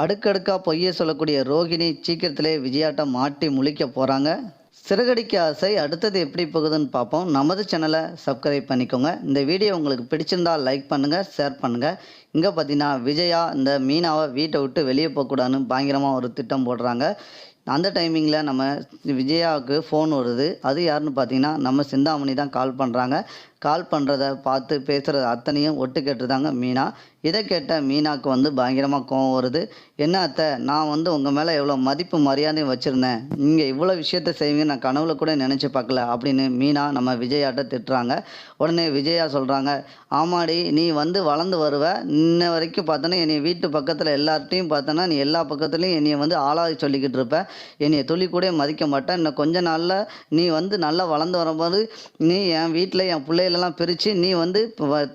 அடுக்கடுக்கா பொய்ய சொல்லக்கூடிய ரோகிணி சீக்கிரத்திலே விஜயாட்ட மாட்டி முழிக்க போகிறாங்க. சிறகடிக்க ஆசை அடுத்தது எப்படி போகுதுன்னு பார்ப்போம். நமது சேனலை சப்ஸ்கிரைப் பண்ணிக்கோங்க. இந்த வீடியோ உங்களுக்கு பிடிச்சிருந்தா லைக் பண்ணுங்கள், ஷேர் பண்ணுங்கள். இங்கே பார்த்தீங்கன்னா விஜயா இந்த மீனாவை வீட்டை விட்டு வெளியே போகக்கூடாதுன்னு பயங்கரமாக ஒரு திட்டம் போடுறாங்க. அந்த டைமிங்கில் நம்ம விஜயாவுக்கு ஃபோன் வருது. அது யாருன்னு பார்த்தீங்கன்னா நம்ம சிந்தாமணி தான் கால் பண்ணுறாங்க. கால் பண்ணுறத பார்த்து பேசுகிறது அத்தனையும் ஒட்டு கேட்டுருந்தாங்க மீனா. இதை கேட்ட மீனாவுக்கு பயங்கரமாக கோவம் வருது. என்ன அத்தை, நான் உங்கள் மேலே எவ்வளோ மதிப்பு மரியாதையும் வச்சுருந்தேன், நீங்கள் இவ்வளோ விஷயத்த செய்வீங்க நான் கனவுல கூட நினச்சி பார்க்கல அப்படின்னு மீனா நம்ம விஜயாட்ட திட்டுறாங்க. உடனே விஜயா சொல்கிறாங்க, ஆமாடி நீ வளர்ந்து வருவ, இன்ன வரைக்கும் பார்த்தோன்னா என்னை வீட்டு பக்கத்தில் எல்லார்ட்டையும் பார்த்தோன்னா நீ எல்லா பக்கத்துலேயும் என்னையை ஆளாகி சொல்லிக்கிட்டு இருப்ப, என்னையை துளி கூட மதிக்க மாட்டேன். இன்னும் கொஞ்ச நாளில் நீ நல்லா வளர்ந்து வரும்போது நீ என் வீட்டில் என் பிள்ளைகளெல்லாம் பிரித்து நீ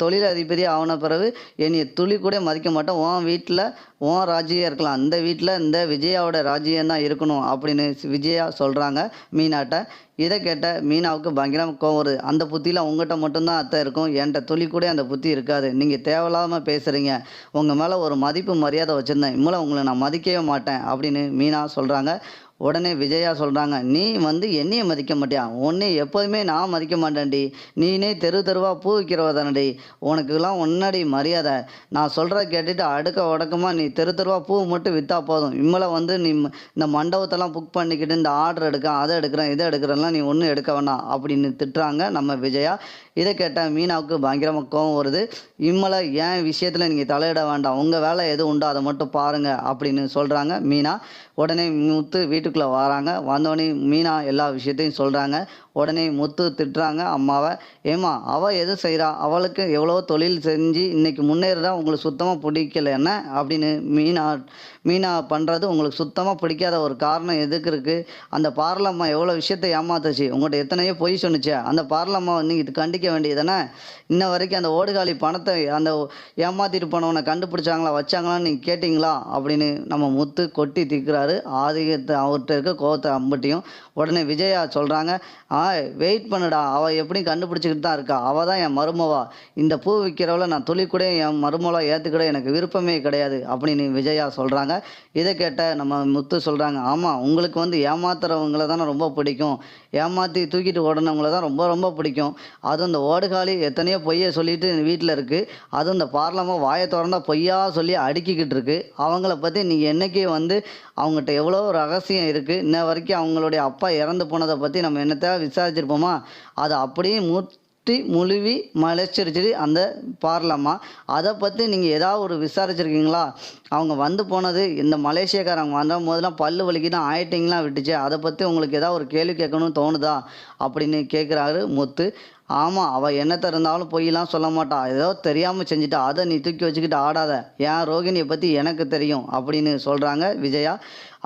தொழில் அதிபதி ஆன பிறகு என்னையை துளி கூட மதிக்க மாட்டேன், உன் வீட்டில் உன் ராஜ்யம் இருக்கலாம், அந்த வீட்டில் இந்த விஜயாவோட ராஜ்யம் தான் இருக்கணும் அப்படின்னு விஜயா சொல்கிறாங்க மீனாட்ட. இதை கேட்ட மீனாவுக்கு பயங்கரமாக கோவம் வருது. அந்த புத்திலாம் உங்கள்கிட்ட மட்டும்தான் அத்தை இருக்கும், என்கிட்ட துளி கூட அந்த புத்தி இருக்காது, நீங்கள் தேவையில்லாமல் பேசுகிறீங்க, உங்கள் மேலே ஒரு மதிப்பு மரியாதை வச்சுருந்தேன், இம்மளை உங்களை நான் மதிக்கவே மாட்டேன் அப்படின்னு மீனா சொல்கிறாங்க. உடனே விஜயா சொல்கிறாங்க, நீ என்னையை மதிக்க மாட்டியா, உன்னை எப்போதுமே நான் மதிக்க மாட்டேன்டி, நீனே தெருவாக பூ விற்கிறவ தானடி, உனக்குலாம் முன்னாடி மரியாதை, நான் சொல்கிறத கேட்டுட்டு அடுக்க உடக்கமாக நீ தெருவாக பூ மட்டும் விற்றா போதும், இம்மளை நீ இந்த மண்டபத்தெல்லாம் புக் பண்ணிக்கிட்டு இந்த ஆர்டர் அதை எடுக்கிறேன் இதை எடுக்கிறேன்லாம் நீ ஒன்றும் எடுக்க வேணாம் அப்படின்னு திட்டுறாங்க நம்ம விஜயா. இதை கேட்டால் மீனாவுக்கு பயங்கரமாக கோவம் வருது. இம்மளை ஏன் விஷயத்தில் நீங்கள் தலையிட வேண்டாம், உங்கள் வேலை எது உண்டோ அதை மட்டும் பாருங்கள் அப்படின்னு சொல்கிறாங்க மீனா. உடனே முத்து வீட்டுக்குள்ளே வராங்க. வந்தோடனே மீனா எல்லா விஷயத்தையும் சொல்கிறாங்க. உடனே முத்து திட்டுறாங்க அம்மாவை, ஏம்மா அவள் எது செய்கிறா, அவளுக்கு எவ்வளோ தொழில் செஞ்சு இன்றைக்கி முன்னேறா, உங்களுக்கு சுத்தமாக பிடிக்கல என்ன அப்படின்னு மீனா பண்ணுறது உங்களுக்கு சுத்தமாக பிடிக்காத ஒரு காரணம் எதுக்கு இருக்குது, அந்த பார்லம்மா எவ்வளோ விஷயத்தை ஏமாத்துச்சு, உங்கள்கிட்ட எத்தனையோ பொய் சொன்னிச்சு, அந்த பார்லம்மா நீங்கள் இது கண்டிக்க வேண்டியதானே, இன்ன வரைக்கும் அந்த ஓடுகாலி பணத்தை அந்த ஏமாற்றிட்டு போனவனை கண்டுபிடிச்சாங்களா வச்சாங்களான்னு நீங்கள் கேட்டிங்களா அப்படின்னு நம்ம முத்து கொட்டி திக்கிறாரு. ஆதிக்கத்தை அவர்கிட்ட இருக்க கோவத்தை அம்பட்டியும். உடனே விஜயா சொல்கிறாங்க, வெயிட் பண்ணுடா, அவள் எப்படியும் கண்டுபிடிச்சிக்கிட்டு தான் இருக்கா, அவள் தான் என் மருமவா, இந்த பூ விற்கிறவளை நான் துளி கூட என் மருமவளா ஏற்றுக்கிட எனக்கு விருப்பமே கிடையாது அப்படின்னு விஜயா சொல்கிறாங்க. இதை கேட்ட நம்ம முத்து சொல்கிறாங்க, ஆமாம் உங்களுக்கு ஏமாத்துறவங்களை தானே ரொம்ப பிடிக்கும், ஏமாற்றி தூக்கிட்டு ஓடினவங்கள தான் ரொம்ப ரொம்ப பிடிக்கும், அதுவும் இந்த ஓடுகாலி எத்தனையோ பொய்யை சொல்லிட்டு வீட்டில் இருக்குது, அதுவும் இந்த பார்லமாக வாயை திறந்தா பொய்யா சொல்லி அடுக்கிக்கிட்டு இருக்குது, அவங்கள பற்றி நீங்கள் என்றைக்கே அவங்ககிட்ட எவ்வளோ ரகசியம் இருக்குது, இன்ன வரைக்கும் அவங்களுடைய அப்பா இறந்து போனதை பற்றி நம்ம என்னத்தை விசாரிச்சிருப்போமா, அதை அப்படியே முழுவி மலைச்சிருச்சு அந்த பார்லம்மா, அதை பற்றி நீங்கள் ஏதாவது ஒரு விசாரிச்சிருக்கீங்களா, அவங்க போனது இந்த மலேசியக்காரங்க வந்த போதெல்லாம் பல்லு வலிக்கு தான் ஆயிட்டிங்களாம் விட்டுச்சு, அதை பற்றி உங்களுக்கு ஏதாவது ஒரு கேள்வி கேட்கணும்னு தோணுதா அப்படின்னு கேட்குறாரு முத்து. ஆமாம், அவள் என்னத்தை இருந்தாலும் பொய்யெல்லாம் சொல்ல மாட்டா, ஏதோ தெரியாமல் செஞ்சுட்டா, அதை நீ தூக்கி வச்சுக்கிட்டு ஆடாத, ஏன் ரோகிணியை பற்றி எனக்கு தெரியும் அப்படின்னு சொல்கிறாங்க விஜயா.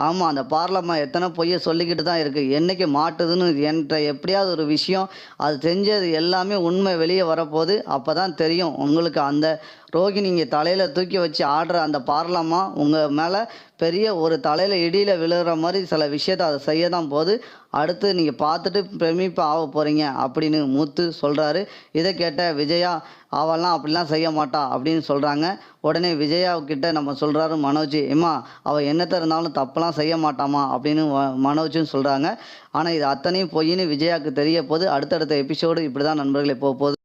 ஆமாம், அந்த பார்லம்மா எத்தனை பொய்யை சொல்லிக்கிட்டு தான் இருக்குது, என்றைக்கு மாட்டுதுன்னு என்ற எப்படியாவது ஒரு விஷயம் அது செஞ்சது எல்லாமே உண்மை வெளியே வரப்போகுது, அப்போ தான் தெரியும் உங்களுக்கு அந்த ரோகிணி இங்கே தலையில் தூக்கி வச்சு ஆடுற அந்த பார்லம்மா உங்கள் மேலே பெரிய ஒரு தலையில் இடியில் விழுகிற மாதிரி சில விஷயத்தை அதை செய்ய தான் போகுது, அடுத்து நீங்கள் பார்த்துட்டு பிரமிப்பு ஆக போகிறீங்க அப்படின்னு முத்து சொல்கிறாரு. இதை கேட்ட விஜயா, அவெல்லாம் அப்படிலாம் செய்ய மாட்டா அப்படின்னு சொல்கிறாங்க. உடனே விஜயாவுக்கிட்ட நம்ம சொல்கிறாரு மனோஜ், ஏம்மா அவள் என்னத்தை இருந்தாலும் தப்பெல்லாம் செய்ய மாட்டாமா அப்படின்னு மனோஜும் சொல்கிறாங்க. ஆனால் இது அத்தனையும் பொய்ன்னு விஜயாவுக்கு தெரிய போது அடுத்தடுத்த எபிசோடு இப்படி தான் நண்பர்களே போகுது.